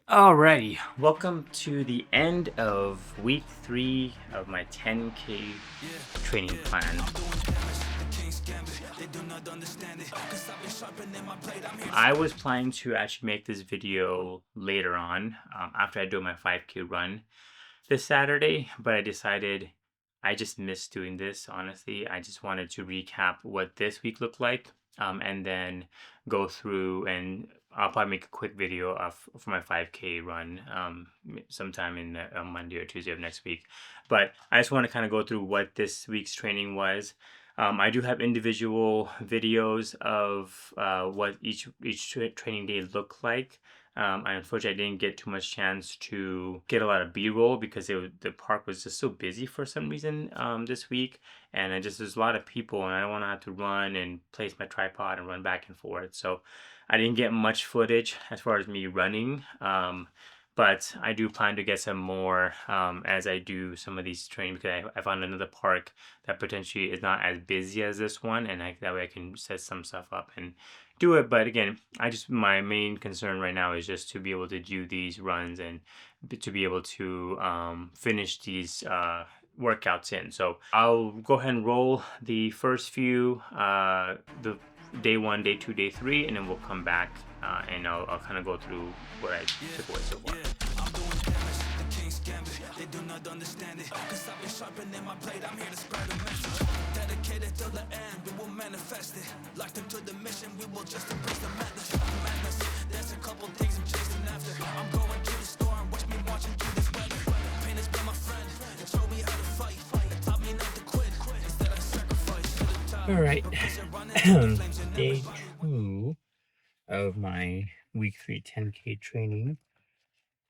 Alrighty, welcome to the end of week 3 of my 10K training plan. I was planning to actually make this video later on, after I do my 5K run this Saturday, but I decided I just missed doing this, honestly. I just wanted to recap what this week looked like, and then go through, and I'll probably make a quick video for my 5K run sometime in Monday or Tuesday of next week. But I just want to kind of go through what this week's training was. I do have individual videos of what each training day looked like. I unfortunately didn't get too much chance to get a lot of B-roll because the park was just so busy for some reason this week, and there's a lot of people, and I don't want to have to run and place my tripod and run back and forth. So I didn't get much footage as far as me running. But I do plan to get some more as I do some of these trainings, because I found another park that potentially is not as busy as this one, and that way I can set some stuff up and do it. But again, my main concern right now is just to be able to do these runs and to be able to finish these workouts in. So I'll go ahead and roll the first few, the day 1, day 2, day 3, and then we'll come back and I'll kind of go through what I took away so far. They do not understand it, cause I've been sharpening my blade. I'm here to spread a message. Dedicated till the end, we will manifest it. Locked into the mission, we will just embrace the madness. There's a couple things I'm chasing after. I'm going to the store and watch me marching through this weather. Pain has been my friend, it showed me how to fight. It taught me not to quit, instead I sacrifice. All right, day 2 of my week 3 10K training.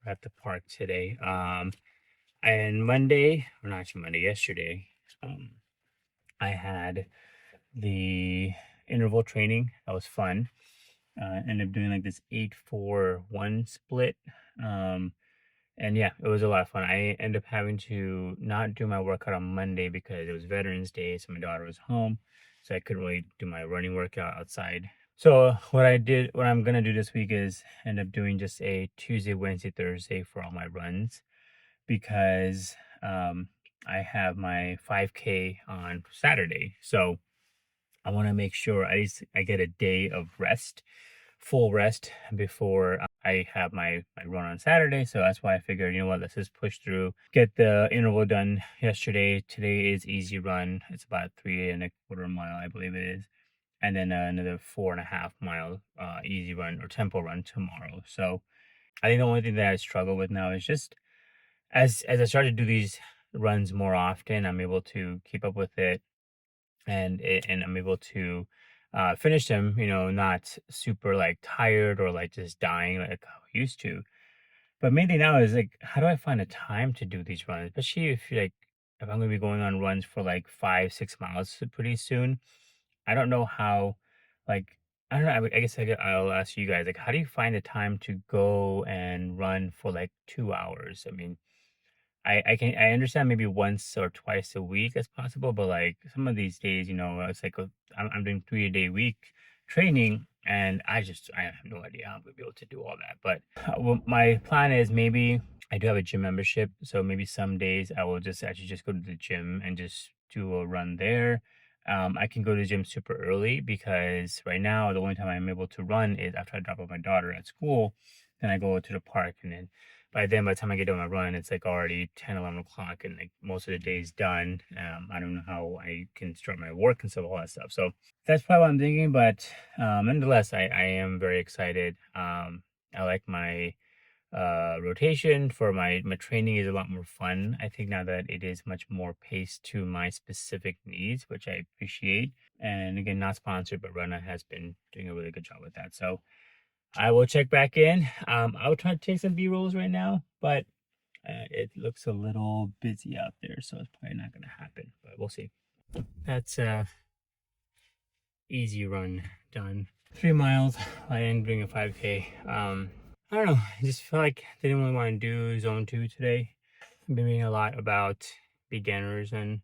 We're at the park today. And Monday, or not actually Monday, yesterday, I had the interval training. That was fun. Ended up doing like this 8-4-1 split. And yeah, it was a lot of fun. I ended up having to not do my workout on Monday because it was Veterans Day, so my daughter was home, so I couldn't really do my running workout outside. So what I'm gonna do this week is end up doing just a Tuesday, Wednesday, Thursday for all my runs, because I have my 5K on Saturday. So I want to make sure at least I get a day of rest, full rest, before I have my run on Saturday. So that's why I figured, you know what, let's just push through, get the interval done yesterday. Today is easy run. It's about 3.25 mile, I believe it is. And then another 4.5 mile easy run or tempo run tomorrow. So I think the only thing that I struggle with now is just as I start to do these runs more often, I'm able to keep up with it, and I'm able to finish them, not super like tired or like just dying like how I used to. But main thing now is like, how do I find a time to do these runs? Especially if I'm gonna be going on runs for like 5-6 miles pretty soon. I don't know how, like, I don't know. I guess I'll ask you guys, like, how do you find the time to go and run for like 2 hours? I mean, I understand maybe once or twice a week as possible, but like some of these days, it's like I'm doing 3-a-day week training, and I have no idea how I'm gonna be able to do all that. But well, my plan is, maybe I do have a gym membership, so maybe some days I will just actually just go to the gym and just do a run there. I can go to the gym super early, because right now the only time I'm able to run is after I drop off my daughter at school. Then I go to the park, and then by the time I get done my run, it's like already 10-11 o'clock, and like most of the day is done. I don't know how I can start my work and stuff, all that stuff. So that's probably what I'm thinking. But nonetheless, I am very excited. I like my rotation for my training is a lot more fun, I think, now that it is much more paced to my specific needs, which I appreciate. And again, not sponsored, but Rana has been doing a really good job with that. So I will check back in. I'll try to take some B-rolls right now, but it looks a little busy out there, so it's probably not going to happen, but we'll see. That's easy run done. 3 miles. I am doing a 5K. I don't know. I just feel like I didn't really want to do zone 2 today. I've been reading a lot about beginners and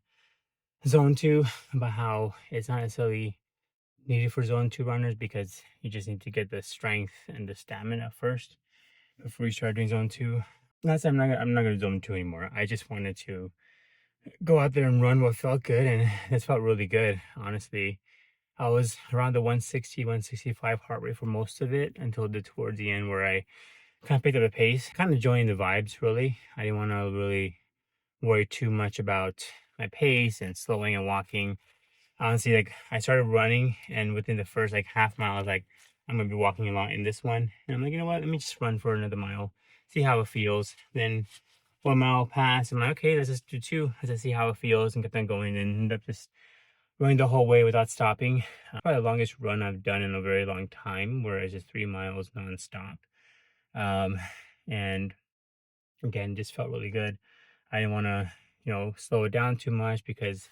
zone 2, about how it's not necessarily needed for zone 2 runners, because you just need to get the strength and the stamina first. before we start doing zone two. Last time I'm not gonna zone two anymore. I just wanted to go out there and run what felt good, and it felt really good. Honestly, I was around the 160, 165 heart rate for most of it until towards the end where I kind of picked up the pace, kind of enjoying the vibes. Really, I didn't want to really worry too much about my pace and slowing and walking. Honestly, like I started running, and within the first like half mile, I was like, I'm gonna be walking a lot in this one, and I'm like, you know what? Let me just run for another mile, see how it feels. Then 1 mile passed. I'm like, okay, let's just do two. Let's just see how it feels, and get them going. And end up just running the whole way without stopping. Probably the longest run I've done in a very long time, where it's just 3 miles nonstop. Um, and again, just felt really good. I didn't want to, slow it down too much because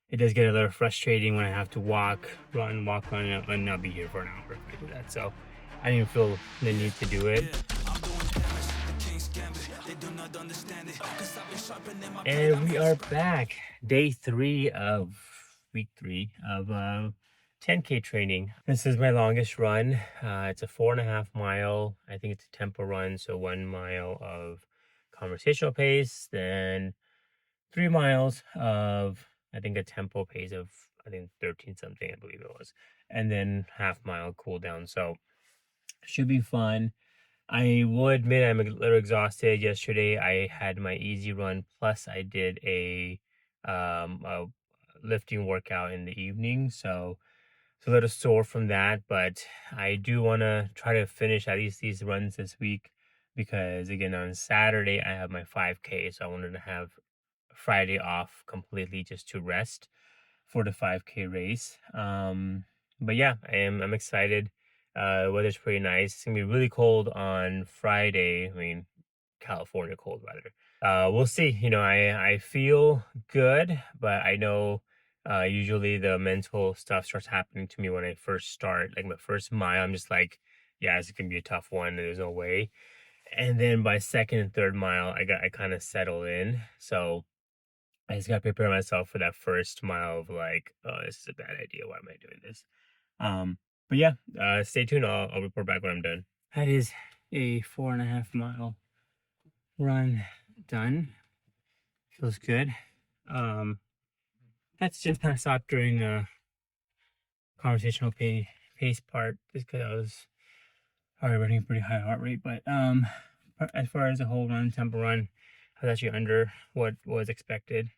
it does get a little frustrating when I have to walk, run, and I'll be here for an hour if I do that. So I didn't feel the need to do it. Yeah, I'm doing damage. The king's gambit. They do not understand it. Cause I've been sharpening my blade. And I'm we here to are back. Day three of week three of 10K training. This is my longest run. It's a 4.5 mile. I think it's a tempo run. So 1 mile of conversational pace, then 3 miles of, I think, a tempo pace of, I think, 13 something, I believe it was. And then half mile cool down. So should be fun. I will admit I'm a little exhausted. Yesterday I had my easy run plus I did a lifting workout in the evening, so it's a little sore from that. But I do want to try to finish at least these runs this week because again on Saturday I have my 5K, so I wanted to have Friday off completely just to rest for the 5K race. But yeah, I'm excited. Weather's pretty nice. It's gonna be really cold on Friday. I mean, California cold rather. We'll see. I feel good, but I know usually the mental stuff starts happening to me when I first start. Like my first mile, I'm just like, yeah, it's gonna be a tough one. There's no way. And then by second and third mile, I kind of settle in. So I just gotta prepare myself for that first mile of like, oh, this is a bad idea. Why am I doing this? But yeah, stay tuned. I'll report back when I'm done. That is a 4.5 mile run done. Feels good. Um, that's just kind of stopped during the conversational pace part, just because I was already running a pretty high heart rate. But as far as the whole run, tempo run, I was actually under what was expected.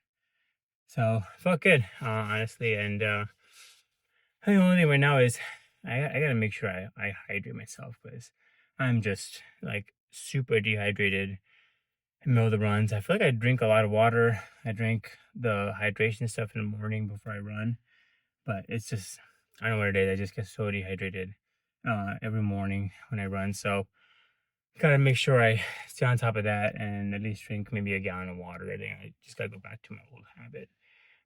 So felt good, honestly. And the only thing right now is I gotta make sure I hydrate myself because I'm just like super dehydrated in the middle of the runs. I feel like I drink a lot of water. I drink the hydration stuff in the morning before I run, but it's just I don't know what it is. I just get so dehydrated every morning when I run. So gotta make sure I stay on top of that and at least drink maybe a gallon of water. I think I just gotta go back to my old habit.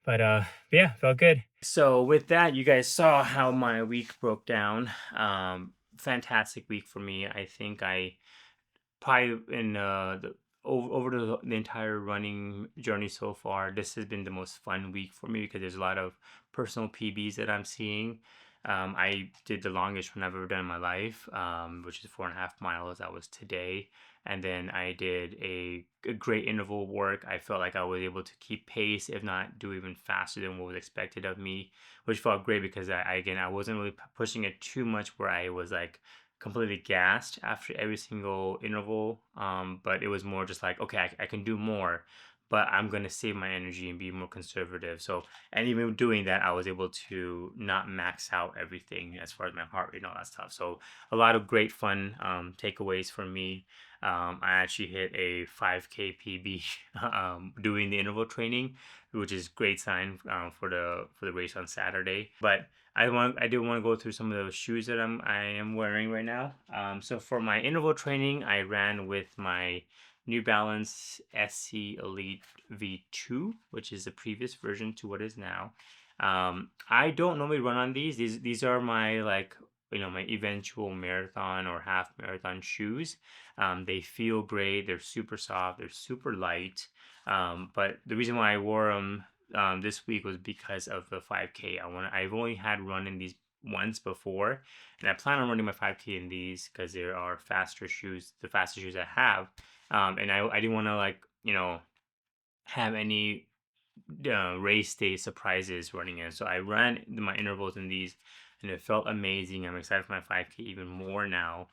But yeah, felt good. So with that, you guys saw how my week broke down. Fantastic week for me. I think I probably in over the entire running journey so far, this has been the most fun week for me because there's a lot of personal PBs that I'm seeing. I did the longest run I've ever done in my life, which is 4.5 miles. That was today. And then I did a great interval work. I felt like I was able to keep pace, if not do even faster than what was expected of me, which felt great because I wasn't really pushing it too much where I was like completely gassed after every single interval. But it was more just like, okay, I can do more, but I'm going to save my energy and be more conservative. So, and even doing that, I was able to not max out everything as far as my heart rate and all that stuff. So, a lot of great fun takeaways for me. I actually hit a 5K PB doing the interval training, which is great sign for the race on Saturday. But I do want to go through some of those shoes that I am wearing right now. So for my interval training, I ran with my New Balance SC Elite V2, which is the previous version to what is now. I don't normally run on these. These are my like my eventual marathon or half marathon shoes. They feel great. They're super soft. They're super light. But the reason why I wore them this week was because of the 5K. I've only had run in these once before, and I plan on running my 5K in these because there are faster shoes, the fastest shoes I have. And I didn't want to like, have any race day surprises running in. So I ran my intervals in these, and it felt amazing. I'm excited for my 5K even more now.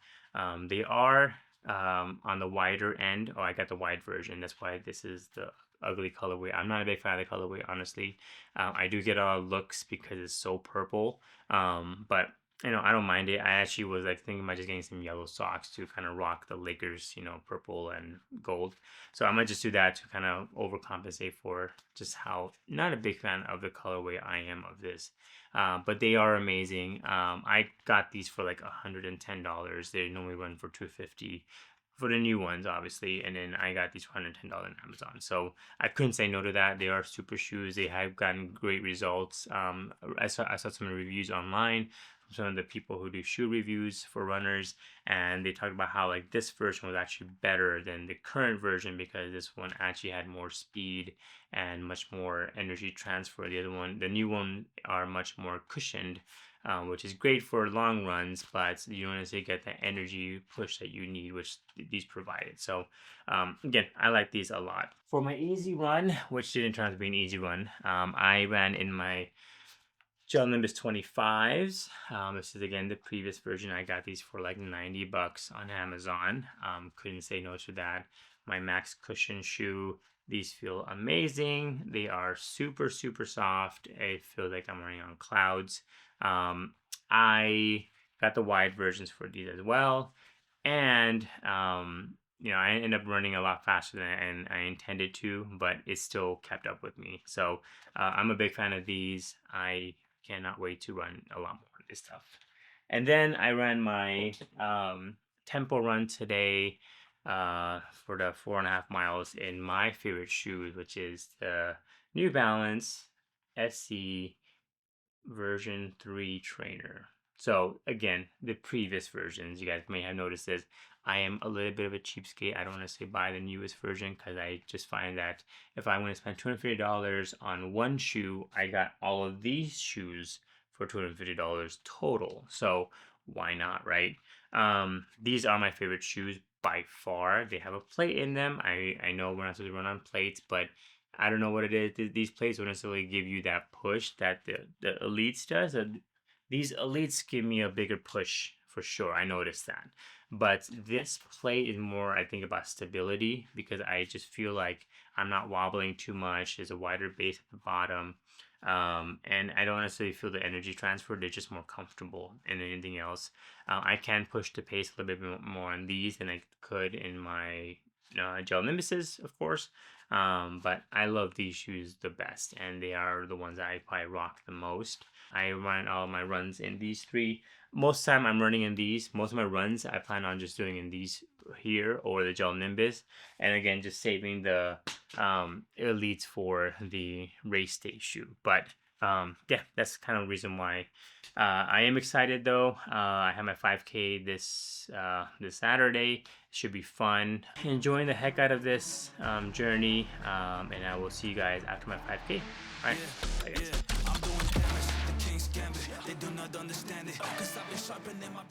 They are on the wider end. Oh, I got the wide version. That's why this is the ugly colorway. I'm not a big fan of the colorway, honestly. I do get all looks because it's so purple. But I don't mind it. I actually was like thinking about just getting some yellow socks to kind of rock the Lakers, purple and gold. So I might just do that to kind of overcompensate for just how not a big fan of the colorway I am of this. But they are amazing. I got these for like $110. They normally run for $250 for the new ones, obviously, and then I got these for $110 on Amazon. So I couldn't say no to that. They are super shoes. They have gotten great results. I saw some reviews online from some of the people who do shoe reviews for runners, and they talked about how like this version was actually better than the current version because this one actually had more speed and much more energy transfer. The new one, are much more cushioned, which is great for long runs, but you don't necessarily get the energy push that you need, which these provided. So again, I like these a lot. For my easy run, which didn't turn out to be an easy run, I ran in my Gel Nimbus 25s. This is again the previous version. I got these for like $90 on Amazon. Couldn't say no to that. My Max Cushion shoe. These feel amazing. They are super, super soft. It feels like I'm running on clouds. I got the wide versions for these as well. And I ended up running a lot faster than I intended to, but it still kept up with me. So I'm a big fan of these. I cannot wait to run a lot more of this stuff. And then I ran my tempo run today for the 4.5 miles in my favorite shoes, which is the New Balance SC version 3 trainer. So again, the previous versions, you guys may have noticed this. I am a little bit of a cheapskate. I don't want to say buy the newest version because I just find that if I want to spend $250 on one shoe, I got all of these shoes for $250 total. So why not, right? These are my favorite shoes by far. They have a plate in them. I know we're not supposed to run on plates, but I don't know what it is. These plates don't necessarily give you that push that the elites does. These elites give me a bigger push for sure. I noticed that. But this plate is more, I think, about stability because I just feel like I'm not wobbling too much. There's a wider base at the bottom. And I don't necessarily feel the energy transfer. They're just more comfortable than anything else. I can push the pace a little bit more on these than I could in my Gel Nimbuses, of course. But I love these shoes the best, and they are the ones that I probably rock the most. I run all my runs in these three. Most time I'm running in these. Most of my runs I plan on just doing in these here or the Gel Nimbus, and again just saving the elites for the race day shoe. But yeah, that's kind of the reason why. I am excited though. I have my 5K this Saturday. Should be fun. Enjoying the heck out of this journey, and I will see you guys after my 5K. All right, bye guys. I'm doing damage, the king's gambit. They do not understand it, 'cause I've been sharpening my